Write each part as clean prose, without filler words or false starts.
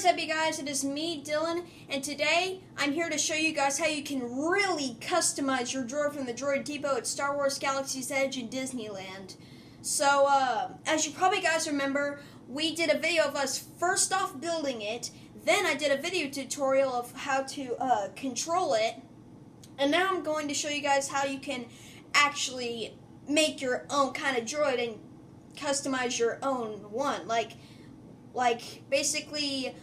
is up, you guys? It is me, Dylan, and today I'm here to show you guys how you can really customize your droid from the Droid Depot at Star Wars Galaxy's Edge in Disneyland. So, as you probably guys remember, we did a video of us first off building it, then I did a video tutorial of how to control it, and now I'm going to show you guys how you can actually make your own kind of droid and customize your own one. Like, basically,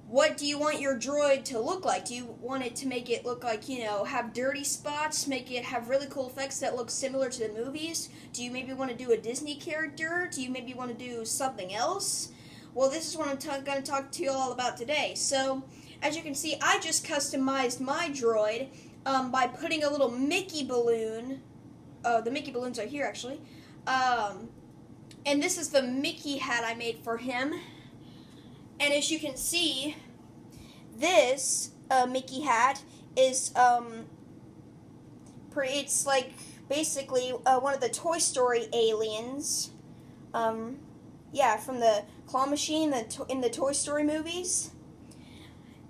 what do you want your droid to look like? Do you want it to make it look like, have dirty spots, make it have really cool effects that look similar to the movies? Do you maybe want to do a Disney character? Do you maybe want to do something else? Well, this is what I'm going to talk to you all about today. So, as you can see, I just customized my droid by putting a little Mickey balloon. The Mickey balloons are here, actually. And this is the Mickey hat I made for him. And as you can see, this Mickey hat is it's like basically one of the Toy Story aliens. Yeah, from the claw machine in the Toy Story movies.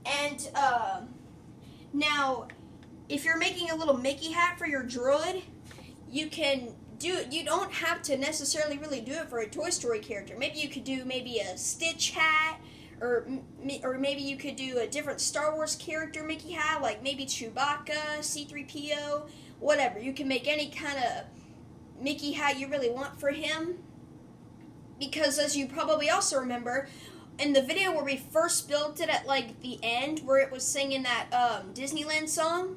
And now, if you're making a little Mickey hat for your droid, you can do it. You don't have to necessarily really do it for a Toy Story character. Maybe you could do a Stitch hat, or maybe you could do a different Star Wars character Mickey hat, like maybe Chewbacca, C-3PO, whatever. You can make any kind of Mickey hat you really want for him. Because as you probably also remember, in the video where we first built it at like the end, where it was singing that Disneyland song,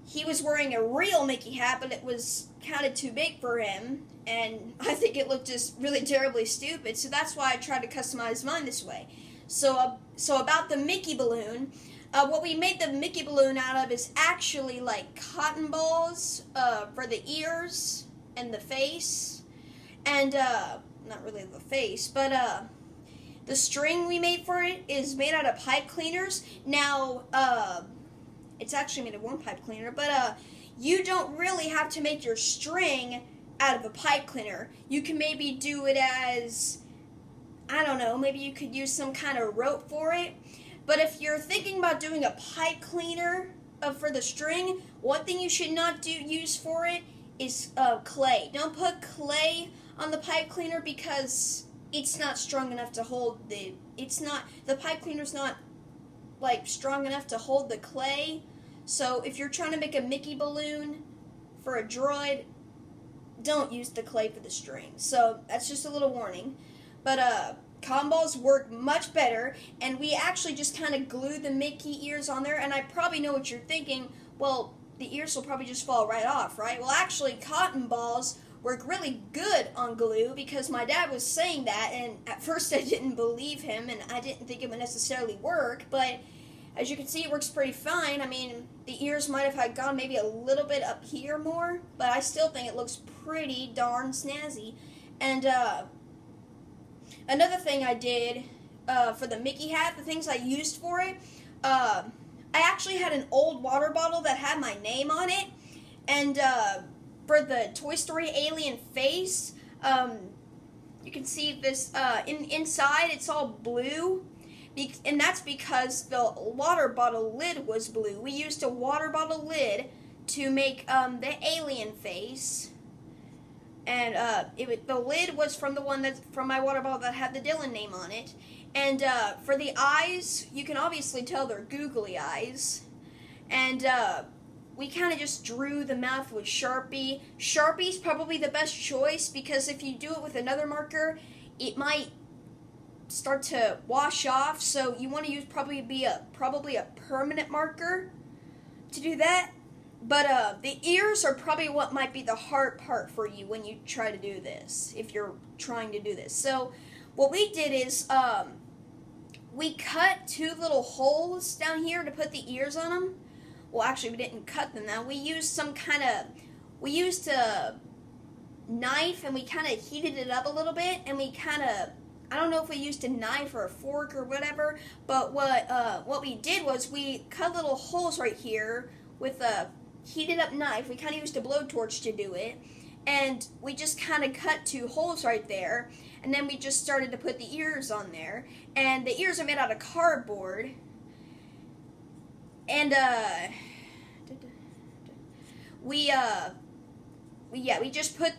he was wearing a real Mickey hat, but it was kind of too big for him, and I think it looked just really terribly stupid, so that's why I tried to customize mine this way. So about the Mickey balloon, what we made the Mickey balloon out of is actually like cotton balls for the ears and the face, and not really the face, but the string we made for it is made out of pipe cleaners. Now, it's actually made of one pipe cleaner, but you don't really have to make your string out of a pipe cleaner. You can maybe do it as, I don't know, maybe you could use some kind of rope for it. But if you're thinking about doing a pipe cleaner for the string, one thing you should not use for it is clay. Don't put clay on the pipe cleaner because it's not strong enough to hold the pipe cleaner's not like strong enough to hold the clay. So if you're trying to make a Mickey balloon for a droid, don't use the clay for the string. So that's just a little warning. But cotton balls work much better, and we actually just kind of glue the Mickey ears on there. And I probably know what you're thinking. Well, the ears will probably just fall right off, right? Well, actually, cotton balls work really good on glue, because my dad was saying that, and at first I didn't believe him, and I didn't think it would necessarily work, but as you can see, it works pretty fine. I mean, the ears might have gone maybe a little bit up here more, but I still think it looks pretty darn snazzy. And another thing I did for the Mickey hat, the things I used for it, I actually had an old water bottle that had my name on it, and for the Toy Story alien face, you can see this inside it's all blue, and that's because the water bottle lid was blue. We used a water bottle lid to make the alien face, and the lid was from from my water bottle that had the Dylan name on it. And for the eyes, you can obviously tell they're googly eyes, and we kind of just drew the mouth with Sharpie. Sharpie's probably the best choice, because if you do it with another marker, it might start to wash off. So you want to use probably a permanent marker to do that. But the ears are probably what might be the hard part for you when you try to do this, if you're trying to do this. So what we did is we cut two little holes down here to put the ears on them. Well, actually, we didn't cut them now. We used a knife, and we kind of heated it up a little bit, and I don't know if we used a knife or a fork or whatever, but what we did was we cut little holes right here with a heated up knife. We kind of used a blowtorch to do it, and we just kind of cut 2 holes right there, and then we just started to put the ears on there, and the ears are made out of cardboard, and we just put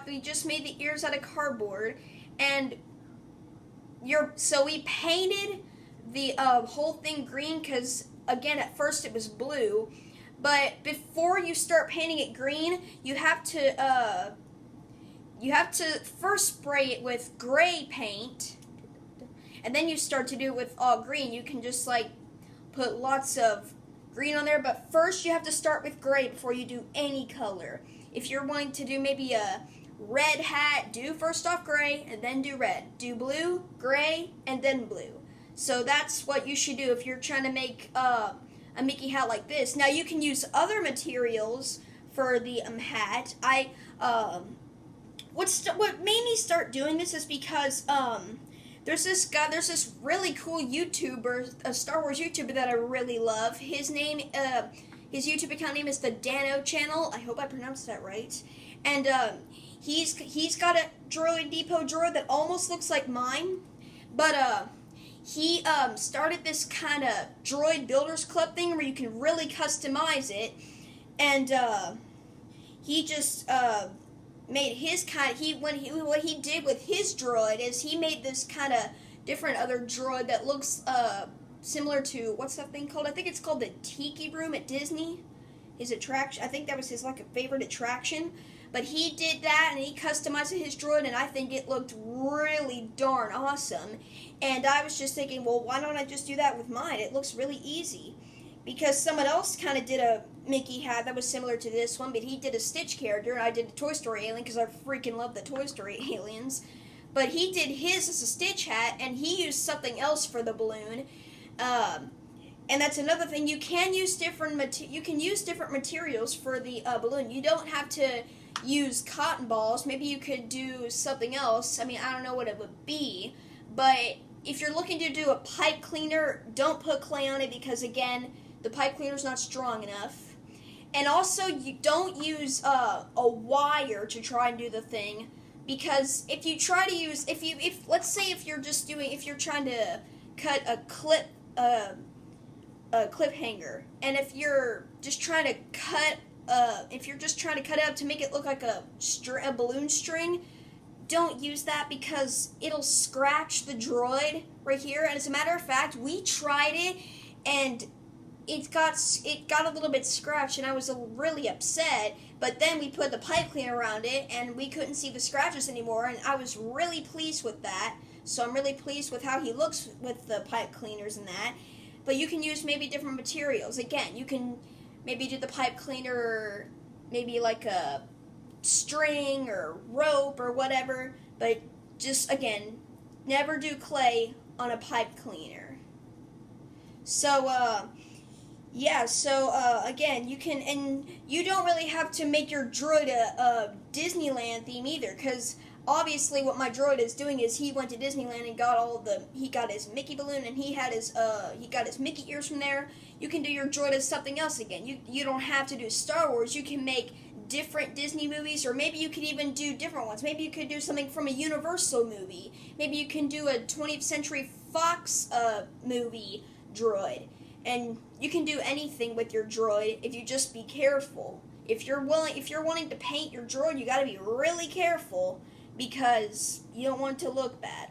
we just made the ears out of cardboard, and so we painted the whole thing green, because again at first it was blue, but before you start painting it green, you have to first spray it with gray paint, and then you start to do it with all green. You can just like put lots of green on there, but first you have to start with gray before you do any color. If you're wanting to do maybe a red hat, do first off gray and then do red. Do blue, gray, and then blue. So that's what you should do if you're trying to make a Mickey hat like this. Now you can use other materials for the hat. What made me start doing this is because there's this really cool YouTuber, a Star Wars YouTuber that I really love. His YouTube account name is the Dano Channel. I hope I pronounced that right. And he's got a Droid Depot droid that almost looks like mine, but he started this kind of Droid Builders Club thing where you can really customize it, and he just made his what he did with his droid is he made this kind of different other droid that looks similar to, what's that thing called? I think it's called the Tiki Room at Disney. His attraction, I think that was his like a favorite attraction. But he did that and he customized his droid, and I think it looked really darn awesome. And I was just thinking, well, why don't I just do that with mine? It looks really easy. Because someone else kind of did a Mickey hat that was similar to this one, but he did a Stitch character, and I did a Toy Story alien because I freaking love the Toy Story aliens. But he did his as a Stitch hat, and he used something else for the balloon. And that's another thing. You can use different materials for the balloon. You don't have to use cotton balls. Maybe you could do something else. I mean, I don't know what it would be, but if you're looking to do a pipe cleaner, don't put clay on it because, again, the pipe cleaner is not strong enough. And also, you don't use a wire to try and do the thing, because if you try to use, let's say if you're trying to cut a clip hanger, and if you're just trying to cut it up to make it look like a balloon string, don't use that because it'll scratch the droid right here. And as a matter of fact, we tried it and it got a little bit scratched, and I was really upset. But then we put the pipe cleaner around it, and we couldn't see the scratches anymore, and I was really pleased with that. So I'm really pleased with how he looks with the pipe cleaners and that. But you can use maybe different materials. Again, you can maybe do the pipe cleaner, maybe like a string or rope or whatever. But just, again, never do clay on a pipe cleaner. So, again, you can, and you don't really have to make your droid a Disneyland theme either, because obviously what my droid is doing is he went to Disneyland and he got his Mickey balloon, and he got his Mickey ears from there. You can do your droid as something else again. You don't have to do Star Wars. You can make different Disney movies, or maybe you could even do different ones. Maybe you could do something from a Universal movie. Maybe you can do a 20th Century Fox movie droid. And you can do anything with your droid if you just be careful. If you're wanting to paint your droid, you got to be really careful, because you don't want it to look bad.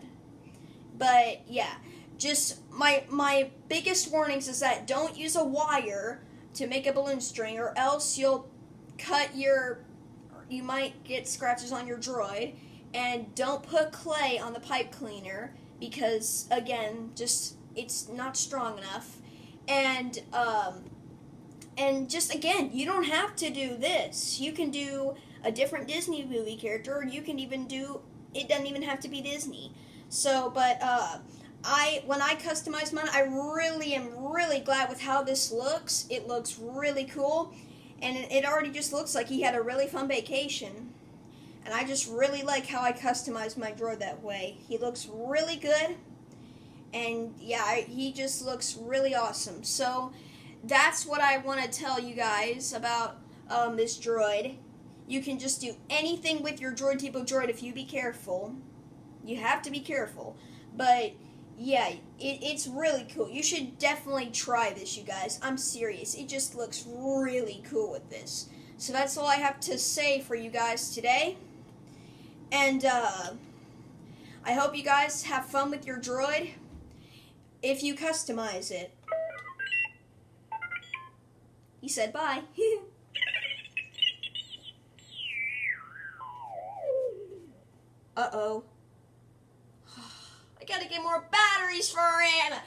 But yeah, just my biggest warnings is that don't use a wire to make a balloon string, or else you might get scratches on your droid. And don't put clay on the pipe cleaner, because again, it's not strong enough. And just, again, you don't have to do this. You can do a different Disney movie character, or you can even it doesn't even have to be Disney. So, but when I customize mine, I really am really glad with how this looks. It looks really cool, and it already just looks like he had a really fun vacation. And I just really like how I customized my droid that way. He looks really good. And yeah, he just looks really awesome. So that's what I want to tell you guys about this droid. You can just do anything with your droid tipo droid if you be careful. You have to be careful. But yeah, it's really cool. You should definitely try this, you guys. I'm serious. It just looks really cool with this. So that's all I have to say for you guys today. And I hope you guys have fun with your droid if you customize it. He said bye. Uh-oh. I gotta get more batteries for him.